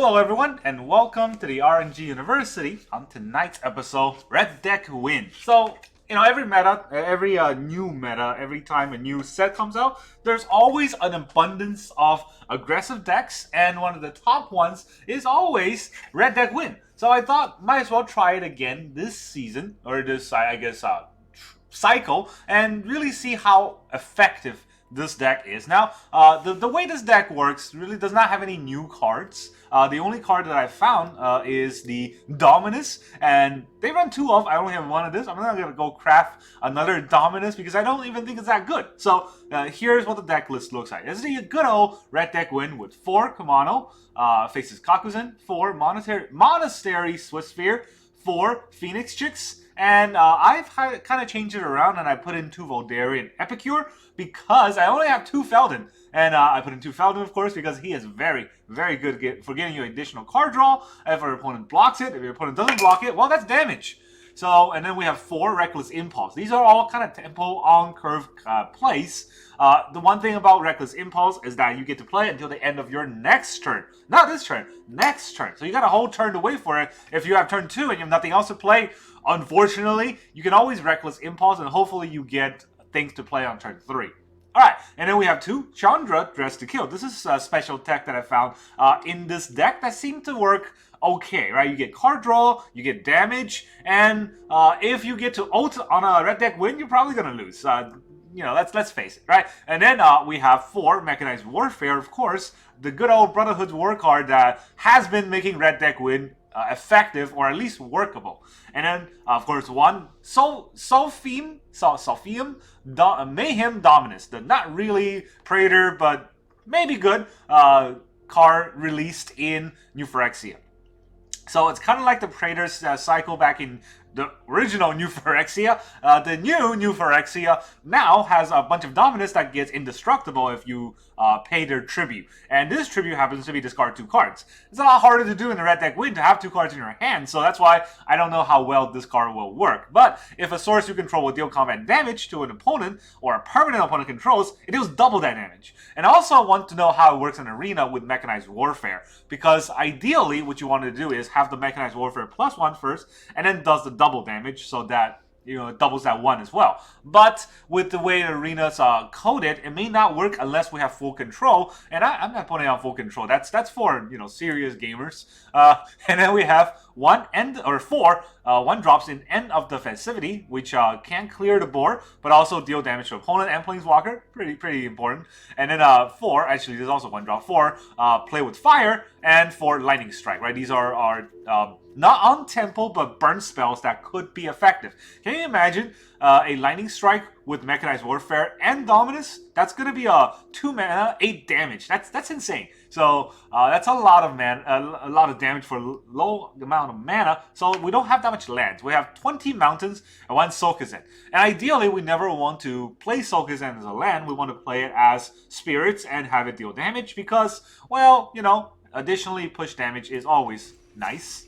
Hello everyone, and welcome to the RNG University. On tonight's episode, Red Deck Win. So, every meta, every new meta, every time a new set comes out, there's always an abundance of aggressive decks, and one of the top ones is always Red Deck Win. So I thought, might as well try it again this season, or this, cycle, and really see how effective this deck is. Now, the way this deck works really does not have any new cards. The only card that I found is the Dominus, and they run two of. I only have one of this. I'm not going to go craft another Dominus because I don't even think it's that good. So here's what the deck list looks like. This is a good old Red Deck Win with 4 Kumano, faces Kakuzen, 4 Monastery Swiftspear, 4 Phoenix Chicks, and I've kind of changed it around, and I put in 2 Voldaren Epicure because I only have 2 Feldon. And I put in 2 Feldon, of course, because he is very, very good for getting you additional card draw. If your opponent blocks it, if your opponent doesn't block it, well, that's damage. So, and then we have 4 Reckless Impulse. These are all kind of tempo on curve plays. The one thing about Reckless Impulse is that you get to play it until the end of your next turn. Not this turn, next turn. So you got a whole turn to wait for it. If you have turn 2 and you have nothing else to play, unfortunately, you can always Reckless Impulse, and hopefully you get things to play on turn 3. Alright, and then we have 2 Chandra, Dress to Kill. This is a special tech that I found in this deck that seemed to work okay, right? You get card draw, you get damage, and if you get to ult on a Red Deck Win, you're probably going to lose. Let's face it, right? And then we have 4 Mechanized Warfare, of course, the good old Brotherhood's War card that has been making Red Deck Win effective, or at least workable. And then, of course, 1 Solphim, Mayhem Dominus, the not really Praetor, but maybe good card released in New Phyrexia. So it's kind of like the Praetor's cycle back in the original New Phyrexia. The new Phyrexia now has a bunch of Dominus that gets indestructible if you pay their tribute. And this tribute happens to be discard 2 cards. It's a lot harder to do in the Red Deck Win to have 2 cards in your hand, so that's why I don't know how well this card will work. But if a source you control will deal combat damage to an opponent, or a permanent opponent controls, it deals double that damage. And I also want to know how it works in Arena with Mechanized Warfare, because ideally what you want to do is have the Mechanized Warfare +1 first, and then does the double damage, so that it doubles that 1 as well. But with the way the arena's coded, it may not work unless we have full control, and I'm not putting on full control. That's for serious gamers. And then we have 4 1-drops in End of the Festivity, which can clear the board, but also deal damage to opponent and Planeswalker. Pretty important. And then 4, actually there's also 1-drop, 4 Play with Fire, and 4 Lightning Strike, right? These are not on tempo, but burn spells that could be effective. Can you imagine a Lightning Strike with Mechanized Warfare and Dominus? That's going to be a 2 mana, 8 damage. That's insane. So that's a lot of damage for a low amount of mana. So we don't have that much lands. We have 20 mountains and 1 Solphim. And ideally, we never want to play Solphim as a land. We want to play it as spirits and have it deal damage because, well, additionally push damage is always nice.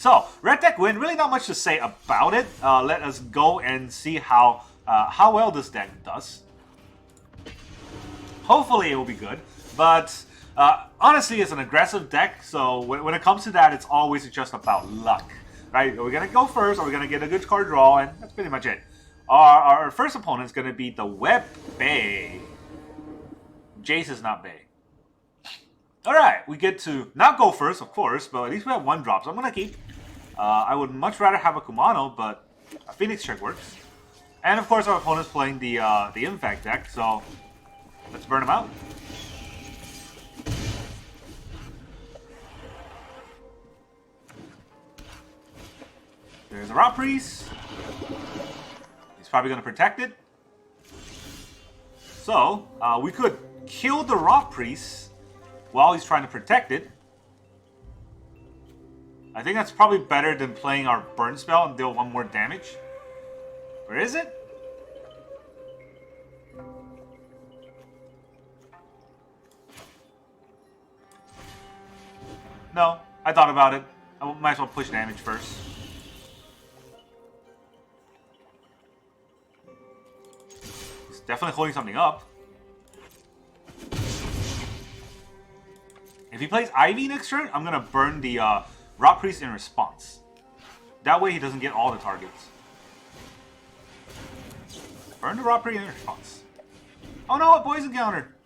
So, Red Deck Win, really not much to say about it. Let us go and see how well this deck does. Hopefully it will be good, but honestly it's an aggressive deck, so when it comes to that, it's always just about luck. Right? We're going to go first, or we're going to get a good card draw, and that's pretty much it. Our first opponent is going to be the Web Bay. Jace is not Bay. Alright, we get to not go first, of course, but at least we have 1-drop, so I'm going to keep. I would much rather have a Kumano, but a Phoenix Check works. And of course our opponent's playing the Infect deck, so let's burn him out. There's a Rot Priest. He's probably going to protect it. So, we could kill the Rot Priest while he's trying to protect it. I think that's probably better than playing our burn spell and deal 1 more damage. Where is it? No, I thought about it. I might as well push damage first. He's definitely holding something up. If he plays Ivy next turn, I'm gonna burn the Rot Priest in response. That way he doesn't get all the targets. Burn the Rot Priest in response. Oh no, a poison counter!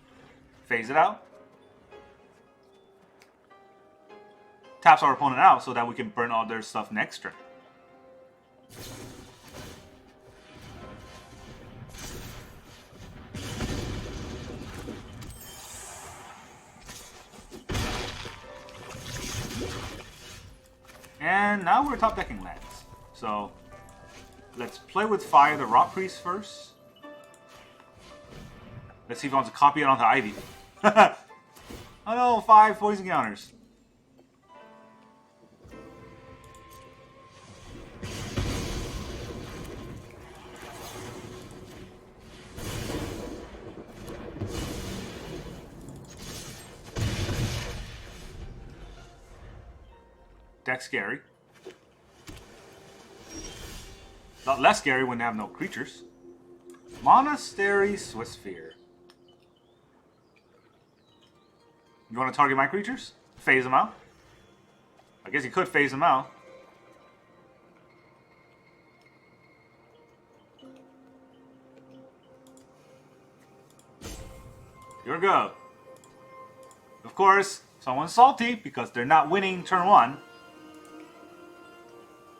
Phase it out. Taps our opponent out so that we can burn all their stuff next turn. And now we're top decking lands. So let's play with fire the Rot Priest first. Let's see if he wants to copy it onto Ivy. Oh no, 5 poison counters. Deck's scary. A lot less scary when they have no creatures. Monastery Swiftspear. You want to target my creatures? Phase them out? I guess you could phase them out. Here we go. Of course, someone's salty because they're not winning turn 1.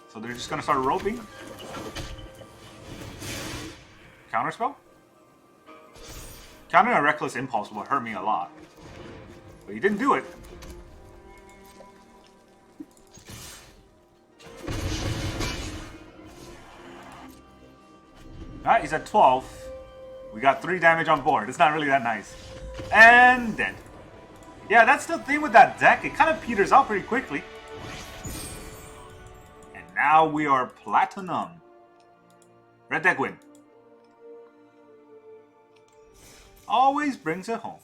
So they're just going to start roping. Counterspell? Countering a Reckless Impulse will hurt me a lot. But he didn't do it. Alright, he's at 12. We got 3 damage on board. It's not really that nice. And dead. Yeah, that's the thing with that deck. It kind of peters out pretty quickly. And now we are platinum. Red deck win. Always brings it home.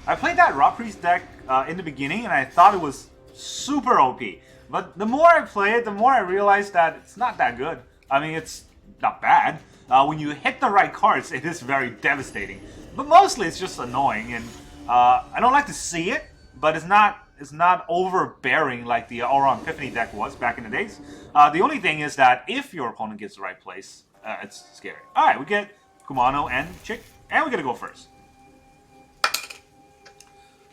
I played that Rot Priest deck in the beginning and I thought it was super OP. But the more I play it, the more I realize that it's not that good. I mean, it's not bad. When you hit the right cards, it is very devastating. But mostly it's just annoying, and I don't like to see it, but it's not overbearing like the Auron Epiphany deck was back in the days. The only thing is that if your opponent gets the right place, it's scary. Alright, we get Kumano and Chick, and we get to go first.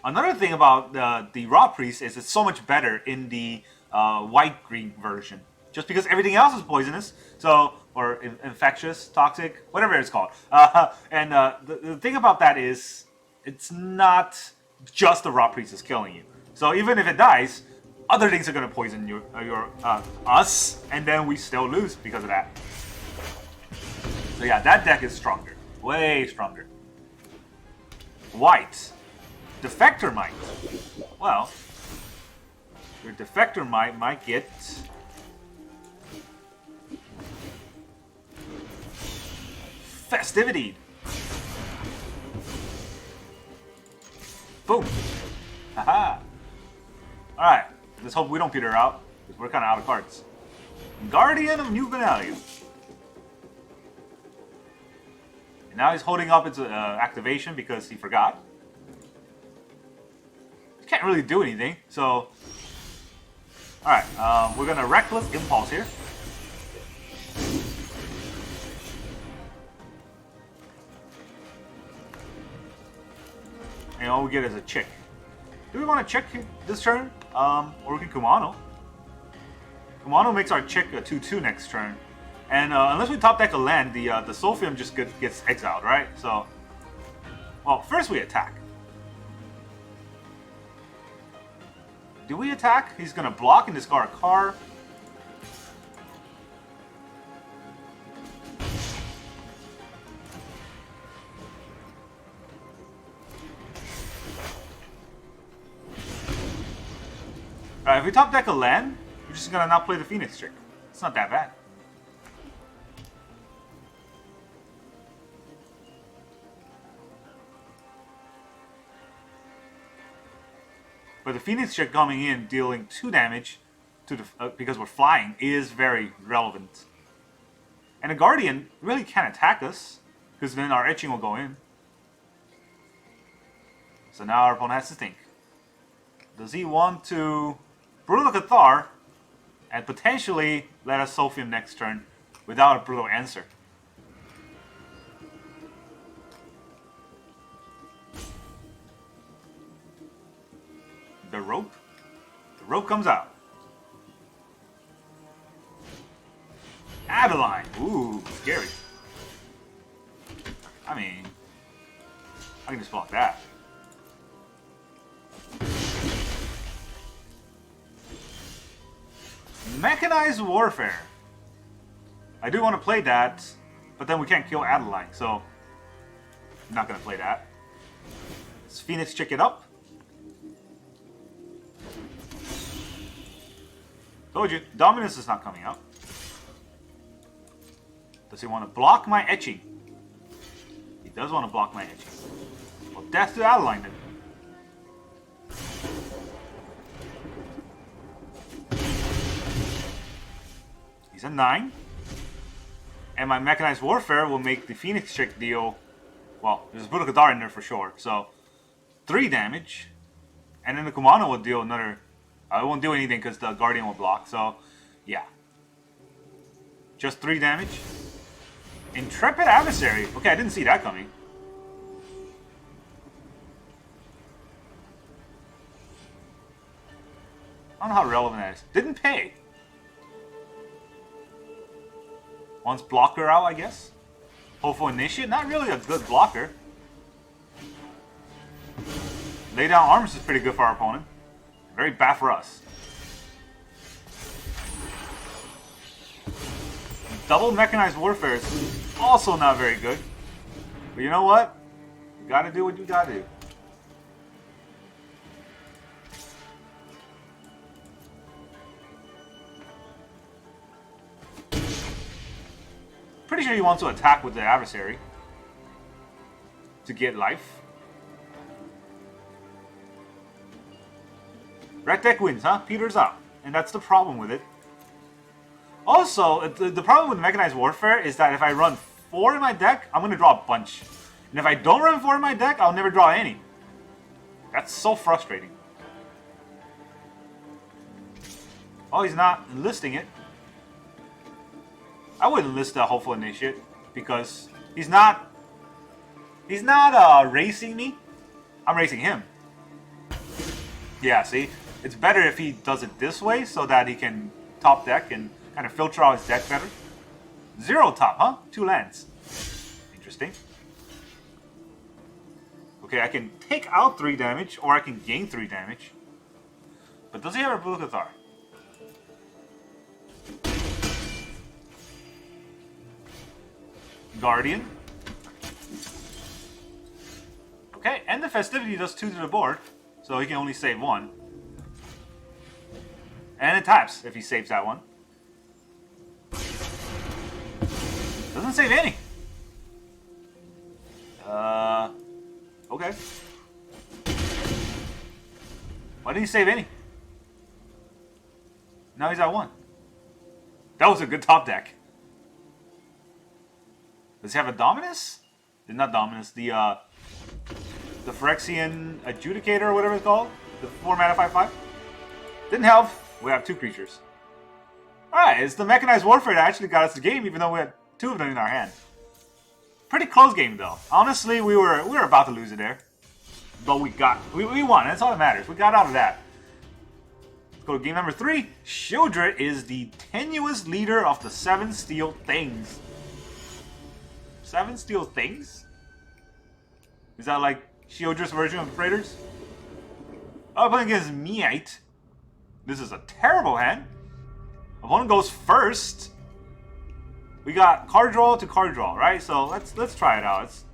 Another thing about the Rot Priest is it's so much better in the white-green version. Just because everything else is poisonous, so or infectious, toxic, whatever it's called. The thing about that is, it's not just the Rot Priest is killing you. So even if it dies, other things are going to poison us, and then we still lose because of that. So yeah, that deck is stronger. Way stronger. White. Defector Might. Well, your Defector might get... Festivity. Boom. Haha. Alright. Let's hope we don't peter out, because we're kind of out of cards. Guardian of New Benalia. And now he's holding up its activation because he forgot. He can't really do anything, so... Alright, we're going to Reckless Impulse here. And all we get is a Chick. Do we want to Chick this turn? Or we can Kumano. Kumano makes our Chick a 2/2 next turn. And unless we top deck a land, the Solphim just gets exiled, right? So, well, first we attack. Do we attack? He's going to block and discard a card. Alright, if we top deck a land, we're just gonna not play the Phoenix trick. It's not that bad. But the Phoenix trick coming in, dealing 2 damage to the because we're flying, is very relevant. And a Guardian really can't attack us, because then our etching will go in. So now our opponent has to think. Does he want to Brutal Cathar and potentially let us Solphim next turn without a brutal answer? The rope? The rope comes out. Adeline! Ooh, scary. I mean, I can just block that. Mechanized Warfare. I do want to play that, but then we can't kill Adeline, so I'm not going to play that. Let's Phoenix check it up. Told you, Dominus is not coming out. Does he want to block my etching? He does want to block my etching. Well, death to Adeline then. He's a 9. And my Mechanized Warfare will make the Phoenix check deal... Well, there's a Brutal Cathar in there for sure. So, 3 damage. And then the Kumano will deal another... it won't do anything because the Guardian will block. So, yeah. Just 3 damage. Intrepid Adversary. Okay, I didn't see that coming. I don't know how relevant that is. Didn't pay. Once blocker out, I guess. Hopeful Initiate. Not really a good blocker. Lay down arms is pretty good for our opponent. Very bad for us. Double Mechanized Warfare is also not very good. But you know what? You gotta do what you gotta do. Pretty sure he wants to attack with the adversary to get life. Red deck wins, huh? Peters out. And that's the problem with it. Also, the problem with Mechanized Warfare is that if I run 4 in my deck, I'm going to draw a bunch. And if I don't run 4 in my deck, I'll never draw any. That's so frustrating. Oh, he's not enlisting it. I wouldn't list the Hopeful Initiate because he's not racing me. I'm racing him. Yeah, see? It's better if he does it this way so that he can top deck and kind of filter out his deck better. 0 top, huh? 2 lands. Interesting. Okay, I can take out 3 damage or I can gain 3 damage. But does he have a Brutal Cathar? Guardian. Okay, and the Festivity does 2 to the board, so he can only save 1. And it taps if he saves that one. Doesn't save any. Okay. Why didn't he save any? Now he's at 1. That was a good top deck. Does he have a Dominus? Not Dominus, the Phyrexian Adjudicator or whatever it's called. The 4 mana 5/5. Didn't help. We have 2 creatures. Alright, it's the Mechanized Warfare that actually got us the game, even though we had 2 of them in our hand. Pretty close game though. Honestly, we were about to lose it there. But we won, that's all that matters. We got out of that. Let's go to game number 3. Shieldred is the tenuous leader of the 7 Steel Things. 7 Steel Things? Is that like Shieldred's version of Freighters? Oh, playing against Meite. This is a terrible hand. Opponent goes first. We got card draw to card draw, right? So let's try it out. It's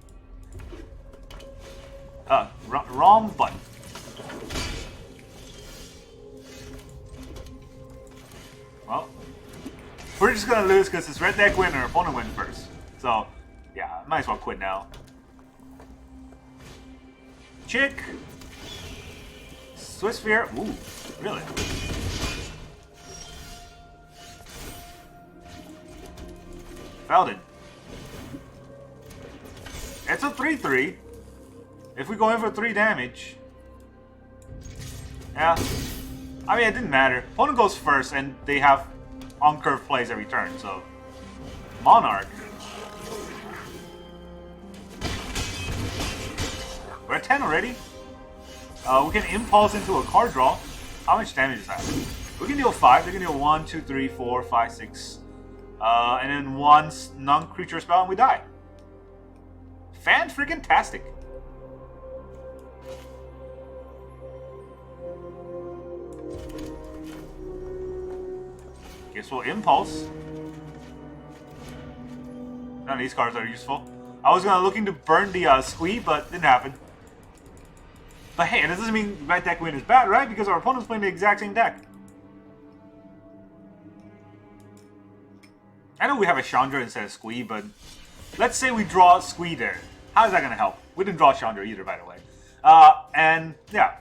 wrong button. Well, we're just gonna lose because it's red deck win or opponent win first. So yeah, might as well quit now. Chick. Swiftspear. Ooh, really? Feldon. It's a 3/3. If we go in for 3 damage... Yeah. I mean, it didn't matter. Opponent goes first, and they have on-curve plays every turn, so... Monarch. We're at 10 already. We can impulse into a card draw. How much damage is that? We can deal 5. They can deal 1, 2, 3, 4, 5, 6. And then 1 non-creature spell and we die. Fan-freaking-tastic. Guess we'll impulse. None of these cards are useful. I was gonna looking to burn the squee, but didn't happen. But hey, that doesn't mean Red Deck Win is bad, right? Because our opponent's playing the exact same deck. I know we have a Chandra instead of squee, but let's say we draw squee there. How is that gonna help? We didn't draw Chandra either, by the way. And yeah.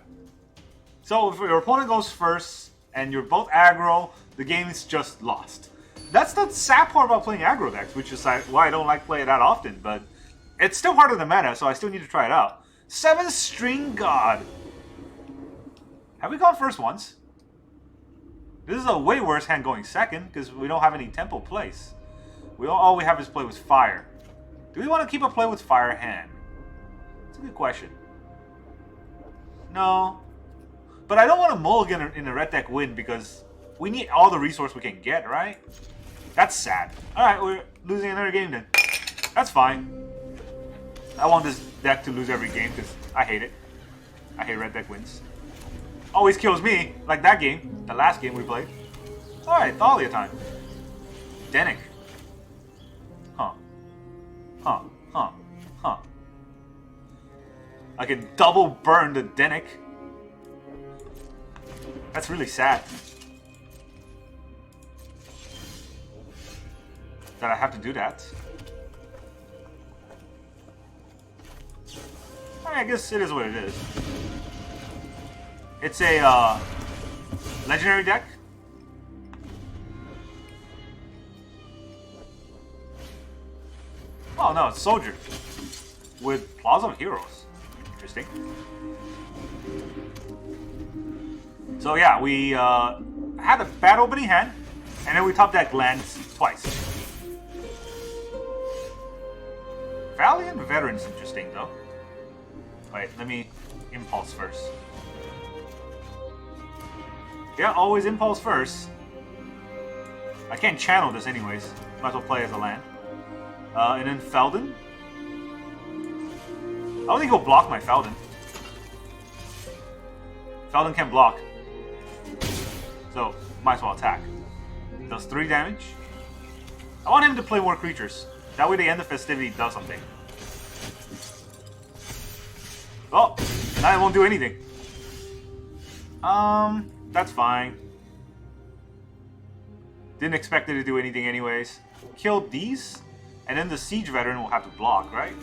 So if your opponent goes first and you're both aggro, the game is just lost. That's the sad part about playing aggro decks, which is why I don't like playing it that often, but it's still part of the meta, so I still need to try it out. 7 String God. Have we gone first once? This is a way worse hand going second, because we don't have any tempo plays. All we have is play with fire. Do we want to keep a play with fire hand? It's a good question. No. But I don't want to mulligan in a Red Deck Win, because we need all the resource we can get, right? That's sad. Alright, we're losing another game then. That's fine. I want this deck to lose every game because I hate it. I hate Red Deck Wins. Always kills me, like that game, the last game we played. Alright, Thalia time. Denick. Huh. I can double burn the Denick. That's really sad. That I have to do that. I guess it is what it is. It's a legendary deck. Oh no, it's Soldier with Plaza of Heroes. Interesting. So yeah, we had a bad opening hand, and then we top deck lands twice. Valiant Veteran's interesting though. Wait, let me impulse first. Yeah, always impulse first. I can't channel this anyways. Might as well play as a land. And then Feldon. I don't think he'll block my Feldon. Feldon can block. So, might as well attack. Does 3 damage. I want him to play more creatures. That way the end of festivity does something. Oh, now it won't do anything. That's fine. Didn't expect it to do anything anyways. Kill these, and then the Siege Veteran will have to block, right?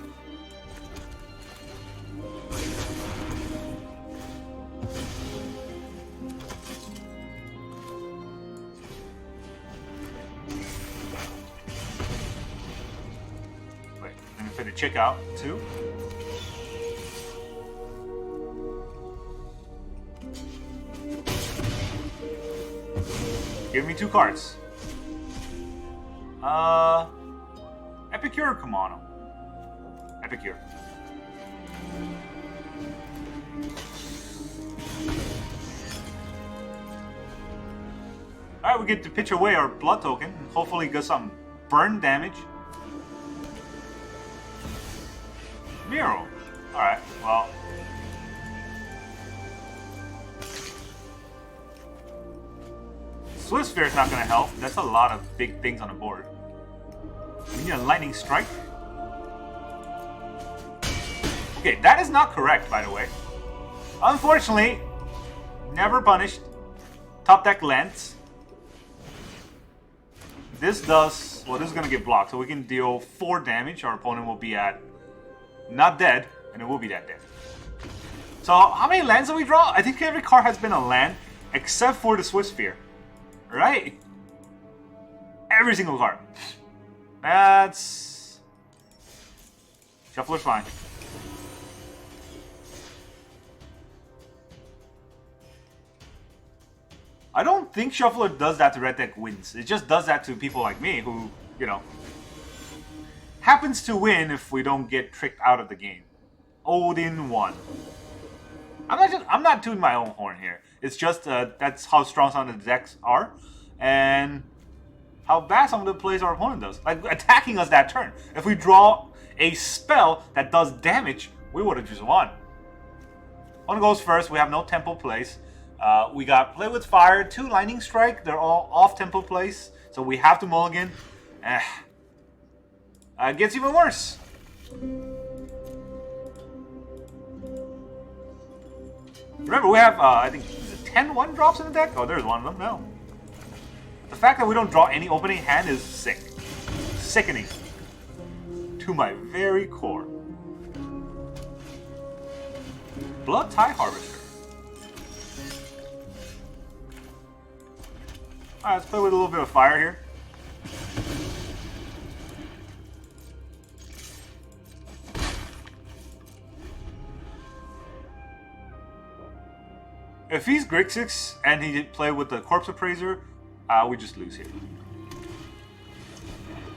Wait, let me put the chick out, too. Give me 2 cards. Epicure or Kamano? Epicure. Alright, we get to pitch away our blood token and hopefully get some burn damage. Miro. Alright, well. Swiftspear is not going to help. That's a lot of big things on the board. We need a lightning strike. Okay, that is not correct, by the way. Unfortunately, never punished. Top deck lands. This does... Well, this is going to get blocked, so we can deal 4 damage. Our opponent will be at... Not dead, and it will be that dead. So, how many lands do we draw? I think every card has been a land, except for the Swiftspear. Right? Every single card. That's... Shuffler's fine. I don't think Shuffler does that to red deck wins. It just does that to people like me who, you know, happens to win if we don't get tricked out of the game. Odin won. I'm not tooting my own horn here. It's just that's how strong some of the decks are, and how bad some of the plays our opponent does. Like attacking us that turn. If we draw a spell that does damage, we would have just won. One goes first. We have no tempo plays. We got Play with Fire, 2 Lightning Strike. They're all off tempo plays, so we have to mulligan. It gets even worse. Remember, we have, I think, 10 1-drops in the deck? Oh, there's one of them. No. The fact that we don't draw any opening hand is sick. Sickening. To my very core. Blood Tide Harvester. Alright, let's play with a little bit of fire here. If he's Grixis and he play with the Corpse Appraiser, we just lose here.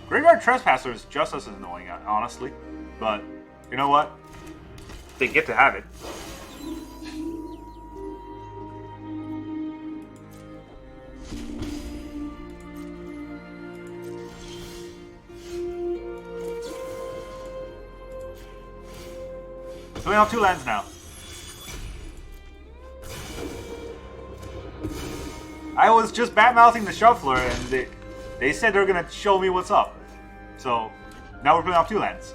Graveyard Trespasser is just as annoying, honestly. But, you know what? They get to have it. So we have 2 lands now. I was just bad-mouthing the Shuffler, and they said they're gonna show me what's up. So, now we're putting off 2 lands.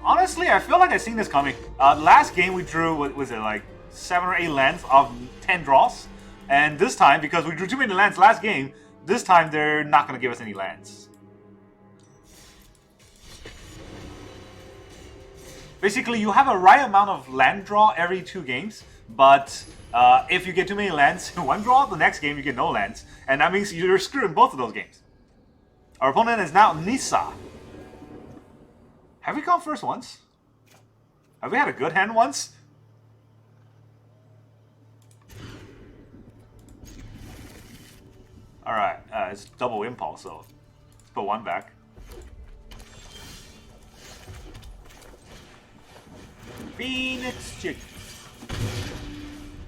Honestly, I feel like I've seen this coming. Last game we drew, what was it, like 7 or 8 lands of 10 draws? And this time, because we drew too many lands last game, this time they're not gonna give us any lands. Basically, you have a right amount of land draw every 2 games, but if you get too many lands in one draw, the next game you get no lands. And that means you're screwed in both of those games. Our opponent is now Nissa. Have we gone first once? Have we had a good hand once? Alright, it's double impulse, so let's put 1 back. Phoenix Chick.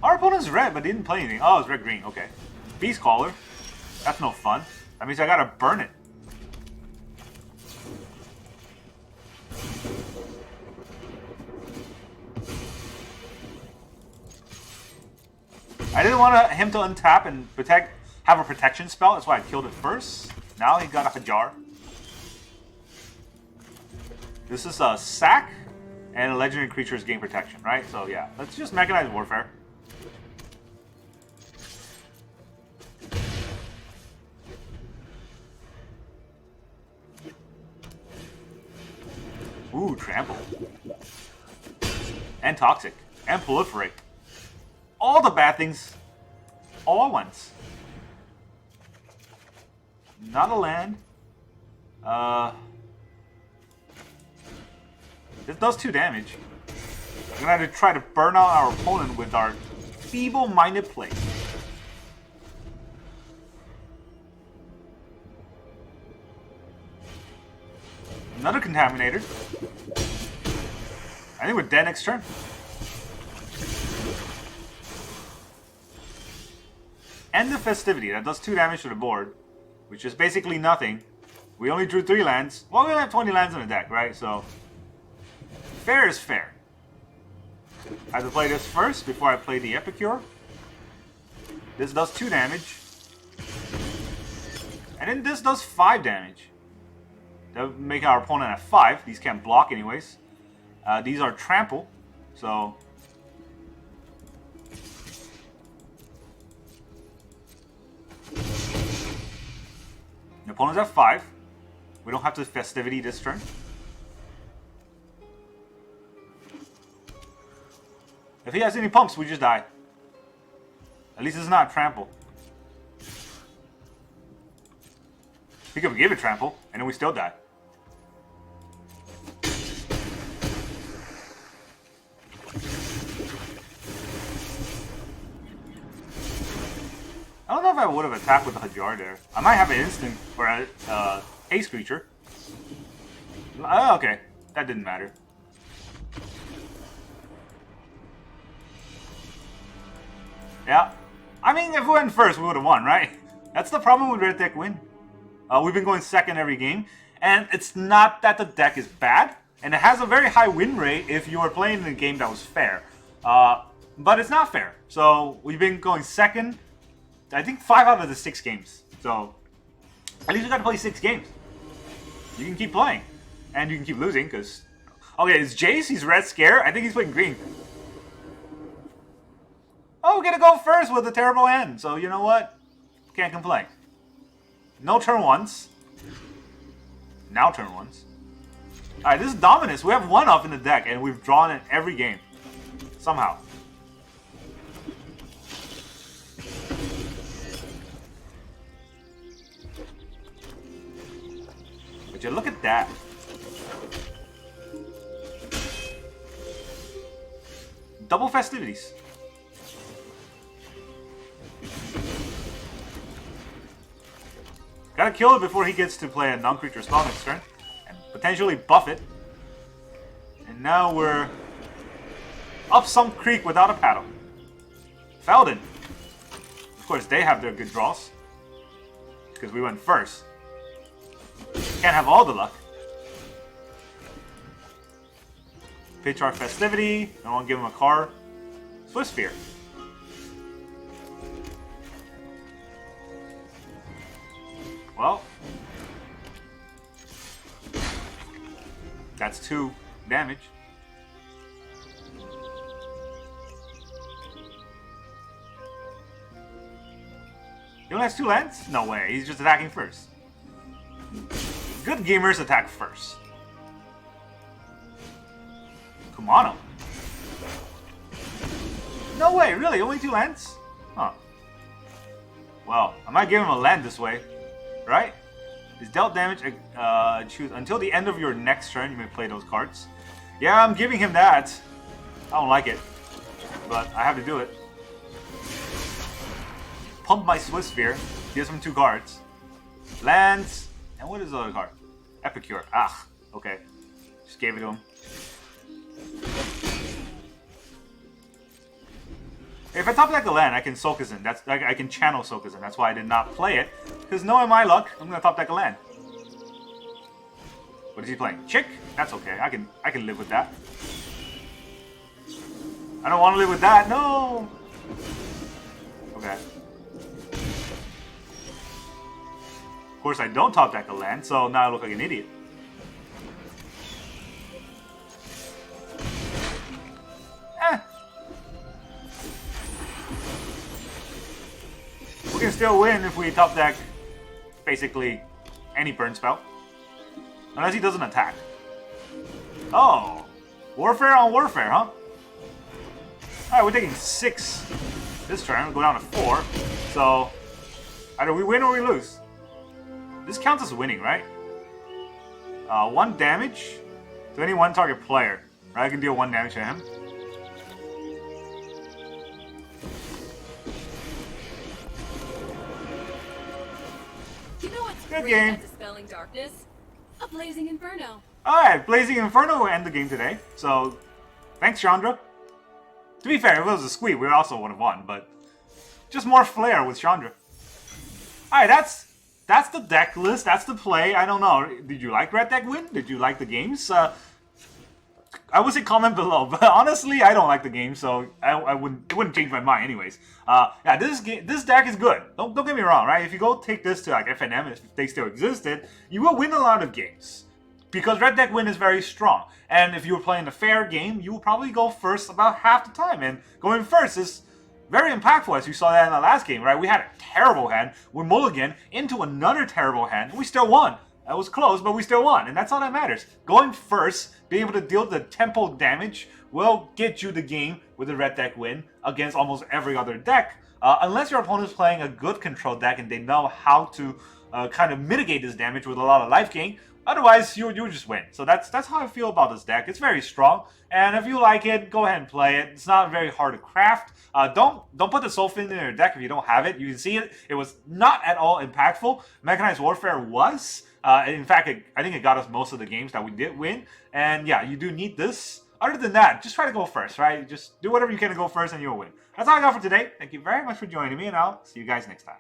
Our opponent's red, but didn't play anything. Oh, it's red-green. Okay. Beast Caller. That's no fun. That means I gotta burn it. I didn't want him to untap and have a protection spell. That's why I killed it first. Now he got a Hajar. This is a sack, and legendary creatures gain protection, right? So yeah, let's just mechanize warfare. Ooh, trample. And toxic. And proliferate. All the bad things all at once. Not a land. This does 2 damage. We're gonna have to try to burn out our opponent with our feeble-minded play. Another Contaminator. I think we're dead next turn. End the Festivity. That does 2 damage to the board, which is basically nothing. We only drew 3 lands. Well, we only have 20 lands in the deck, right? So, fair is fair. I have to play this first before I play the Epicure. This does 2 damage. And then this does 5 damage. That would make our opponent at 5. These can't block anyways. These are trample. So... the opponent's at 5. We don't have to Festivity this turn. If he has any pumps, we just die. At least it's not trample. He could give it trample, and then we still die. I don't know if I would have attacked with the Hajar there. I might have an instant for a haste creature. Oh, okay. That didn't matter. Yeah. I mean, if we went first, we would have won, right? That's the problem with Red Deck Win. We've been going second every game. And it's not that the deck is bad. And it has a very high win rate if you were playing in a game that was fair. But it's not fair. So we've been going second, I think 5 out of the 6 games. So at least we got to play 6 games. You can keep playing. And you can keep losing because... Okay, it's Jace. He's red scare. I think he's playing green. Oh, we're going to go first with a terrible hand. So you know what? Can't complain. No turn ones. Now turn ones. Alright, this is Dominus. We have 1 up in the deck and we've drawn it every game. Somehow. But you look at that. Double festivities. Gotta kill it before he gets to play a non-creature spell next turn. And potentially buff it. And now we're up some creek without a paddle. Felden. Of course, they have their good draws. Because we went first. Can't have all the luck. Pitch our festivity. I don't want to give him a card. Swiftspear. Well, that's 2 damage. He only has 2 lands? No way, he's just attacking first. Good gamers attack first. Come on. No way, really? Only 2 lands? Huh. Well, I might give him a land this way. Right? Is dealt damage, choose until the end of your next turn, you may play those cards. Yeah, I'm giving him that. I don't like it. But I have to do it. Pump my Swiftspear. Gives him 2 cards. Lands. And what is the other card? Epicure. Ah, okay. Just gave it to him. If I top deck a land, I can Sokazen. I can channel Sokazen. That's why I did not play it. Because knowing my luck, I'm gonna top deck a land. What is he playing? Chick? That's okay. I can live with that. I don't want to live with that. No. Okay. Of course, I don't top deck a land, so now I look like an idiot. We can still win if we top deck basically any burn spell. Unless he doesn't attack. Oh! Warfare on warfare, huh? Alright, we're taking 6 this turn. We'll go down to 4. So, either we win or we lose. This counts as winning, right? 1 damage to any 1 target player. Right, I can deal 1 damage to him. Good game. Dispelling darkness. A blazing inferno. Alright, Blazing Inferno will end the game today. So, thanks, Chandra. To be fair, if it was a squeak, we also would have won, but just more flair with Chandra. Alright, that's the deck list. That's the play. I don't know. Did you like Red Deck Win? Did you like the games? I would say comment below, but honestly, I don't like the game, so it wouldn't change my mind anyways. Yeah, this deck is good. Don't get me wrong, right? If you go take this to like FNM, if they still existed, you will win a lot of games. Because Red Deck Win is very strong. And if you were playing a fair game, you will probably go first about half the time. And going first is very impactful, as you saw that in the last game, right? We had a terrible hand. We mulligan into another terrible hand. We still won. That was close, but we still won, and that's all that matters. Going first, being able to deal the tempo damage will get you the game with a Red Deck Win against almost every other deck. Unless your opponent's playing a good control deck and they know how to kind of mitigate this damage with a lot of life gain, Otherwise, you just win. So that's how I feel about this deck. It's very strong, and if you like it, go ahead and play it. It's not very hard to craft. Don't put the Solphim in your deck if you don't have it. You can see it. It was not at all impactful. Mechanized Warfare was. In fact, I think it got us most of the games that we did win. And yeah, you do need this. Other than that, just try to go first, right? Just do whatever you can to go first and you'll win. That's all I got for today. Thank you very much for joining me, and I'll see you guys next time.